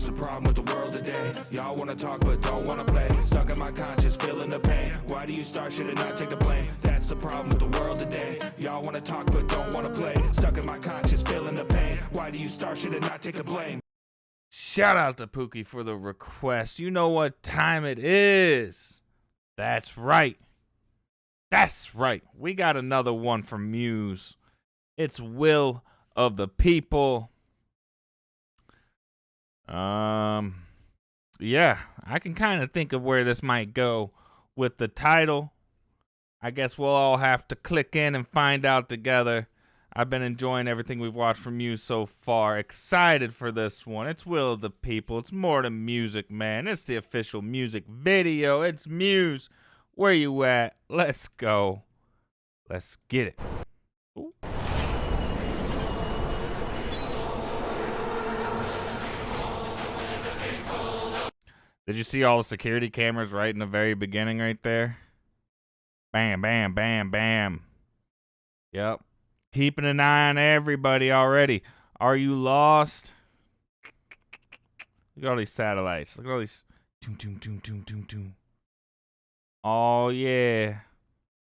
That's the problem with the world today. Y'all wanna talk but don't wanna play. Stuck in my conscience, feeling the pain. Why do you start shit and not take the blame? That's the problem with the world today. Y'all wanna talk but don't wanna play. Stuck in my conscience, feeling the pain. Why do you start shit and not take the blame? Shout out to Pookie for the request. You know what time it is. That's right. That's right. We got another one from Muse. It's Will of the People. Yeah, I can kind of think of where this might go with the title. I guess we'll all have to click in and find out together. I've been enjoying everything we've watched from Muse so far. Excited for this one. It's Will of the People. It's more than music, man. It's the official music video. It's Muse. Where you at? Let's go. Let's get it. Ooh. Did you see all the security cameras right in the very beginning right there? Bam, bam, bam, bam. Yep. Keeping an eye on everybody already. Are you lost? Look at all these satellites. Look at all these. Toom, toom, toom, toom, toom, toom. Oh, yeah.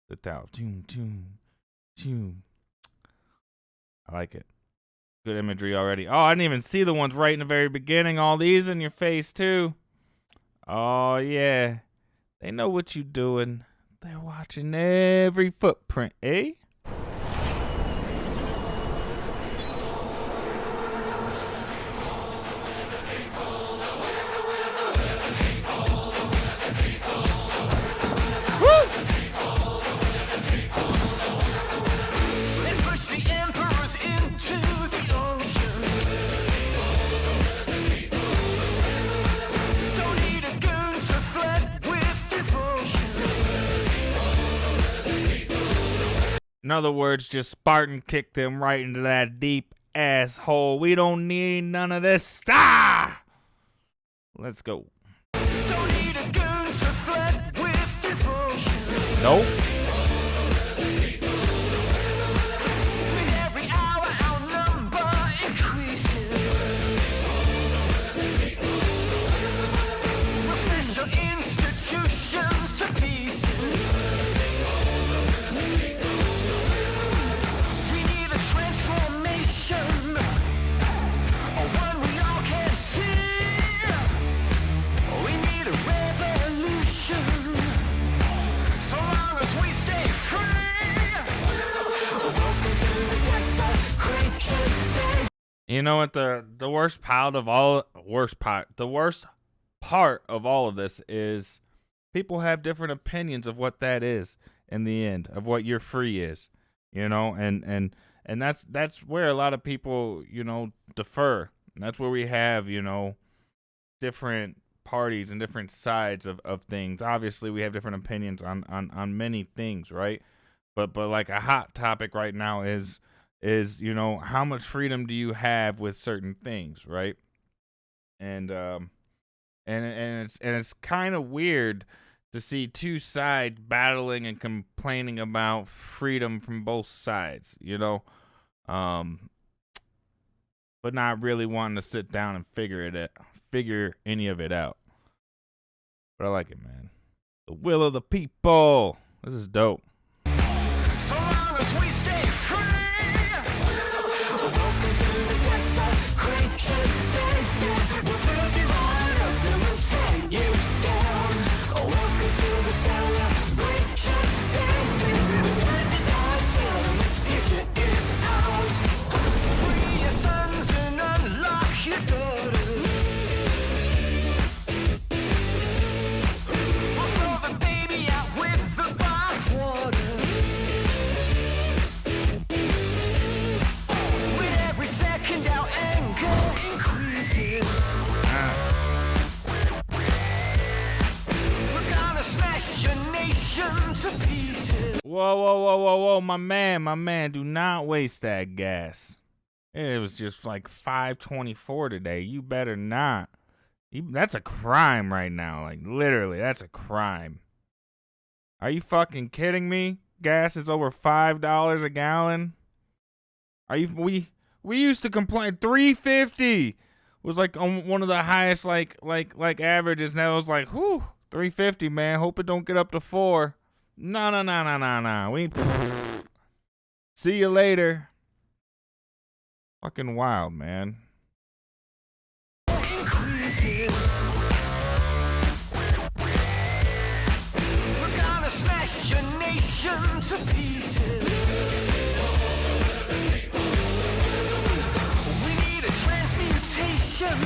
The tower. Toom, toom, toom. I like it. Good imagery already. Oh, I didn't even see the ones right in the very beginning. All these in your face, too. Oh, yeah. They know what you doing. They're watching every footprint, eh? In other words, just Spartan kicked them right into that deep asshole. We don't need none of this. Ah! Let's go. Don't need a gun to fight with devotion. Nope. With every hour, our number increases. We'll smash your institutions to pieces. You know what the worst part of all of this is people have different opinions of what that is in the end, of what your free is, you know, and that's where a lot of people, you know, defer. And that's where we have, you know, different parties and different sides of things. Obviously we have different opinions on many things, right? But like a hot topic right now is, you know, how much freedom do you have with certain things, right? And it's kind of weird to see two sides battling and complaining about freedom from both sides, you know, but not really wanting to sit down and figure any of it out. But I like it, man. The will of the people. This is dope. So long as we stay free. Whoa, my man, do not waste that gas. It was just like 5:24 today. You better not. That's a crime right now. Like, literally, that's a crime. Are you fucking kidding me? Gas is over $5 a gallon. We used to complain $3.50. was like on one of the highest like averages. Now it was like, whew, 350, man. Hope it don't get up to 4. No. We see you later. Fucking wild, man. Increases. We're gonna smash your nation to pieces. We need a transmutation,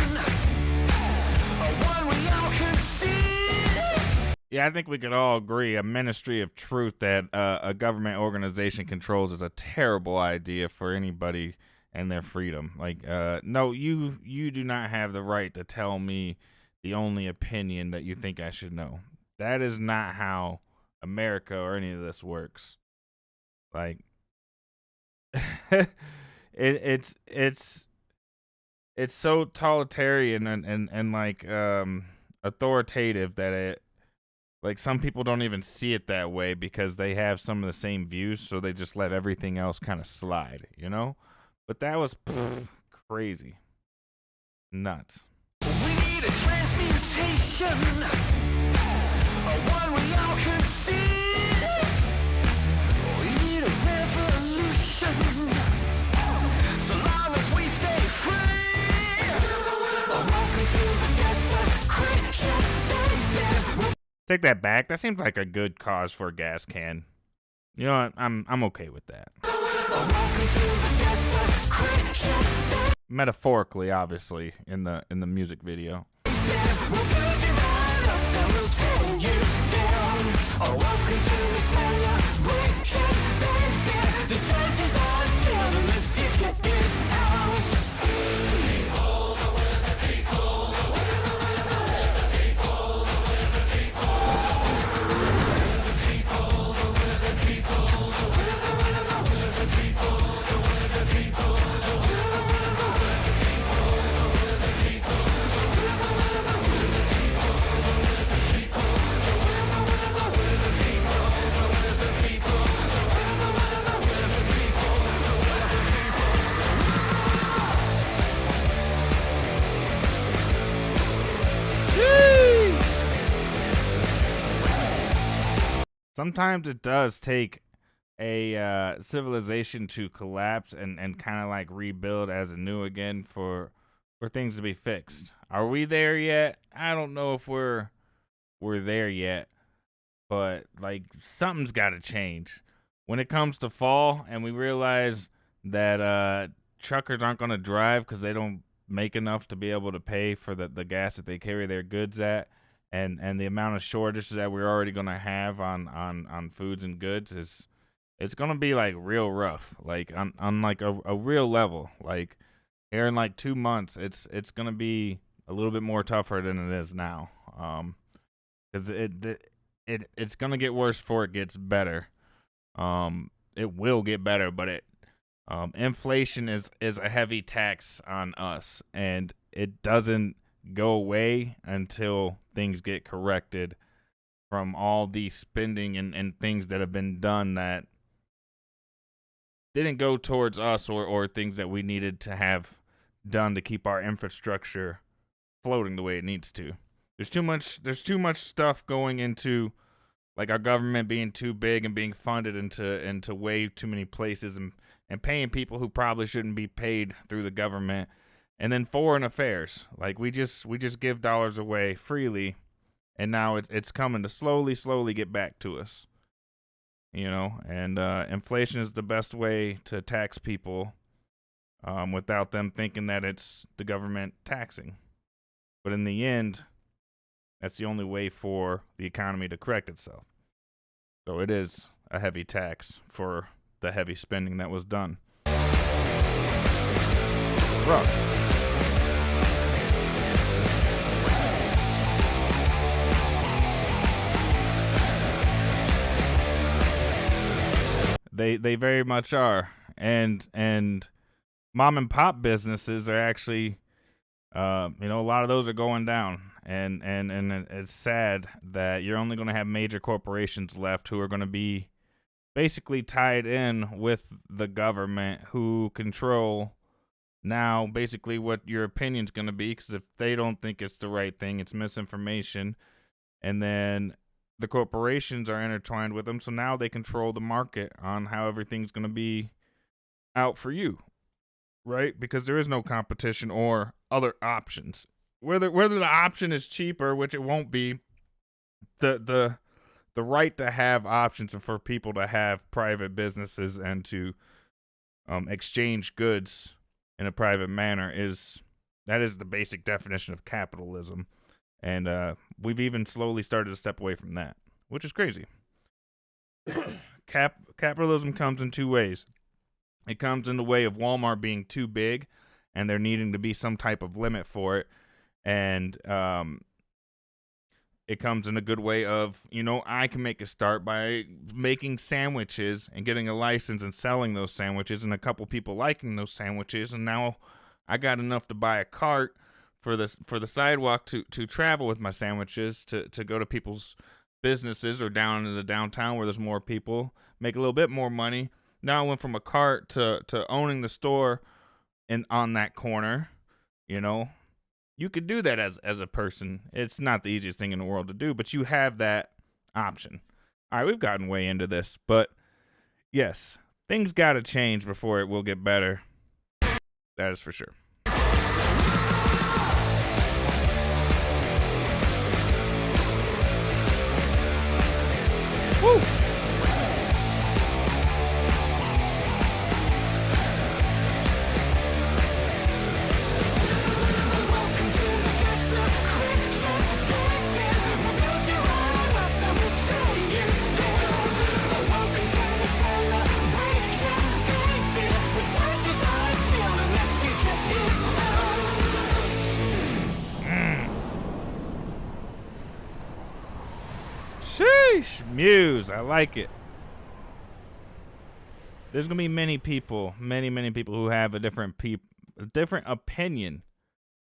one we all can see. Yeah, I think we could all agree a ministry of truth that a government organization controls is a terrible idea for anybody and their freedom. Like, no, you do not have the right to tell me the only opinion that you think I should know. That is not how America or any of this works. Like, it's so totalitarian and like authoritative that it, like, some people don't even see it that way because they have some of the same views, so they just let everything else kind of slide, you know? But that was crazy. Nuts. We need a transmutation, one we all can see. We need a revolution, so long as we stay free. Welcome to the desecration, baby. Take that back. That seems like a good cause for a gas can. You know what? I'm okay with that. Metaphorically, obviously, in the music video. Sometimes it does take a civilization to collapse and kind of like rebuild as anew again for things to be fixed. Are we there yet? I don't know if we're there yet, but like something's got to change. When it comes to fall and we realize that truckers aren't going to drive because they don't make enough to be able to pay for the gas that they carry their goods at, and the amount of shortages that we're already going to have on foods and goods it's going to be like real rough, like on like a real level. Like here in like 2 months, it's going to be a little bit more tougher than it is now. Cuz it's going to get worse before it gets better. It will get better, but inflation is a heavy tax on us, and it doesn't go away until things get corrected from all the spending and things that have been done that didn't go towards us or things that we needed to have done to keep our infrastructure floating the way it needs to. There's too much stuff going into like our government being too big and being funded into way too many places and paying people who probably shouldn't be paid through the government. And then foreign affairs, like we just give dollars away freely, and now it's coming to slowly get back to us, you know. And inflation is the best way to tax people, without them thinking that it's the government taxing. But in the end, that's the only way for the economy to correct itself. So it is a heavy tax for the heavy spending that was done. Rough. They very much are, and mom and pop businesses are actually, a lot of those are going down, and it's sad that you're only going to have major corporations left who are going to be basically tied in with the government, who control now basically what your opinion's going to be, because if they don't think it's the right thing, it's misinformation. And then the corporations are intertwined with them, so now they control the market on how everything's going to be out for you, right? Because there is no competition or other options. Whether the option is cheaper, which it won't be, the right to have options and for people to have private businesses and to exchange goods in a private manner is the basic definition of capitalism. And we've even slowly started to step away from that, which is crazy. Capitalism comes in two ways. It comes in the way of Walmart being too big and there needing to be some type of limit for it. And it comes in a good way of, I can make a start by making sandwiches and getting a license and selling those sandwiches and a couple people liking those sandwiches. And now I got enough to buy a cart for the sidewalk to travel with my sandwiches to go to people's businesses or down in the downtown where there's more people, make a little bit more money. Now I went from a cart to owning the store on that corner. You could do that as a person. It's not the easiest thing in the world to do, but you have that option. All right, we've gotten way into this, but yes, things got to change before it will get better. That is for sure. Woo! Sheesh, Muse, I like it. There's gonna be many people who have a different opinion,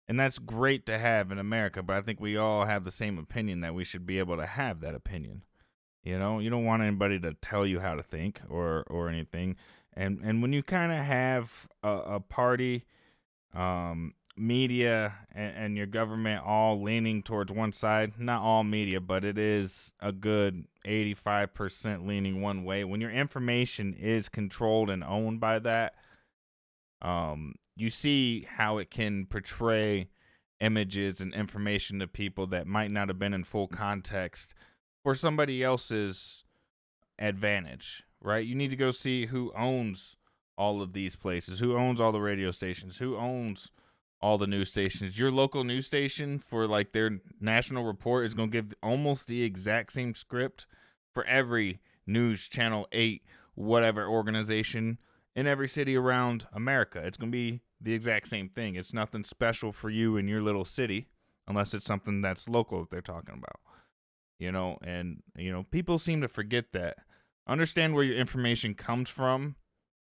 and that's great to have in America. But I think we all have the same opinion that we should be able to have that opinion. You don't want anybody to tell you how to think or anything. And when you kind of have a party, media and your government all leaning towards one side, not all media, but it is a good 85% leaning one way. When your information is controlled and owned by that, you see how it can portray images and information to people that might not have been in full context for somebody else's advantage, right? You need to go see who owns all of these places, who owns all the radio stations, who owns all the news stations. Your local news station for like their national report is going to give almost the exact same script for every news channel 8, whatever organization in every city around America. It's going to be the exact same thing. It's nothing special for you in your little city unless it's something that's local that they're talking about. People seem to forget that. Understand where your information comes from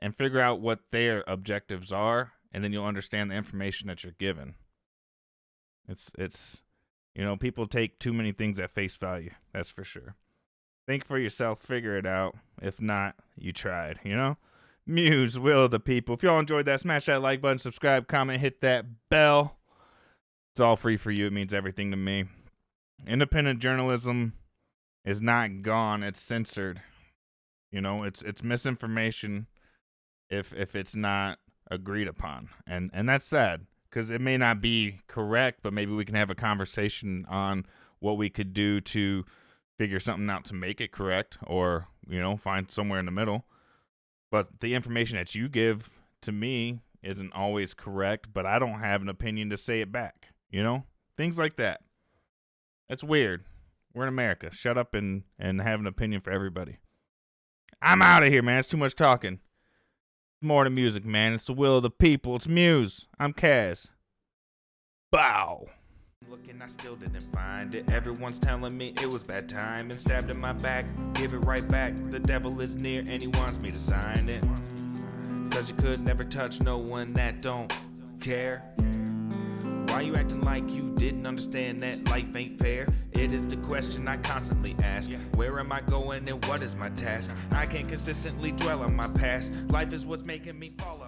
and figure out what their objectives are, and then you'll understand the information that you're given. It's people take too many things at face value. That's for sure. Think for yourself, figure it out. If not, you tried, Muse, will of the people. If y'all enjoyed that, smash that like button, subscribe, comment, hit that bell. It's all free for you. It means everything to me. Independent journalism is not gone. It's censored. It's misinformation if it's not agreed upon. And that's sad because it may not be correct, but maybe we can have a conversation on what we could do to figure something out to make it correct or, find somewhere in the middle. But the information that you give to me isn't always correct, but I don't have an opinion to say it back. Things like that. That's weird. We're in America. Shut up and have an opinion for everybody. I'm out of here, man. It's too much talking. More to music, man. It's the will of the people. It's Muse. I'm Kaz. Bow. Looking, I still didn't find it. Everyone's telling me it was bad time and stabbed in my back. Give it right back. The devil is near and he wants me to sign it. Cause you could never touch no one that don't care. Why you acting like you didn't understand that life ain't fair? It is the question I constantly ask. Where am I going and what is my task? I can't consistently dwell on my past. Life is what's making me fall